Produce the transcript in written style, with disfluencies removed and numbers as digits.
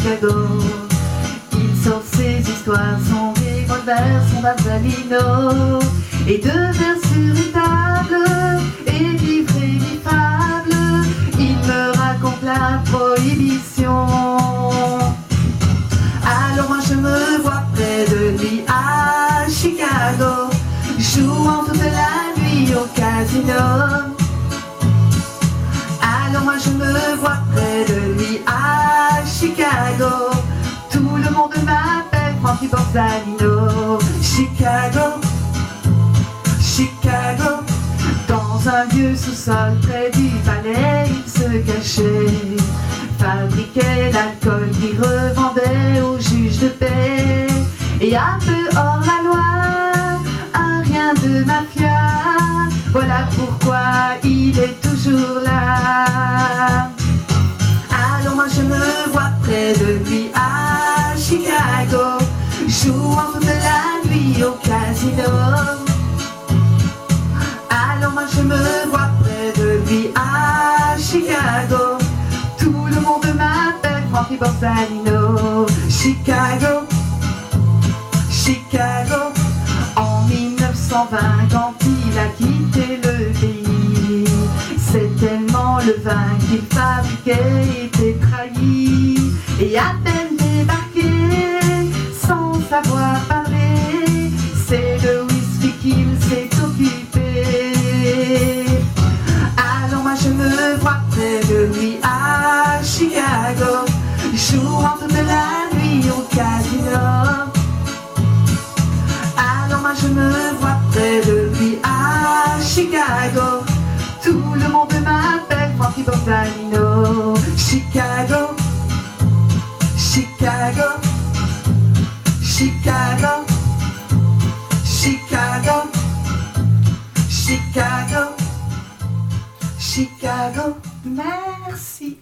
Chicago. Il sort ses histoires, son revolver, son Basalino, et deux verres sur une table, et livré des fables, il me raconte la prohibition. Alors moi je me vois près de lui à Chicago, jouant toute la nuit au casino. Alors moi je me vois près de lui à Chicago, tout le monde m'appelle Frankie Borsalino. Chicago, Chicago, dans un vieux sous-sol près du palais, il se cachait, fabriquait l'alcool qu'il revendait aux juges de paix. Et un peu hors la loi, un rien de mafia, voilà pourquoi il est toujours là. Alors moi je me vois près de lui à Chicago, jouant toute la nuit au casino. Alors moi je me vois près de lui à Chicago, tout le monde m'appelle Frankie Borsalino. Chicago, Chicago, en 1920 quand il a quitté le pays, c'est tellement le vin qu'il fabriquait était trahi, et à peine débarqué, sans savoir parler, c'est le whisky qu'il s'est occupé. Alors moi je me vois près de lui à Chicago, jouant toute la nuit au casino. Alors moi je me vois près de lui à Chicago, tout le monde m'appelle Frankie Borsalino. Chicago, Chicago, Chicago, Chicago, Chicago, Chicago, merci.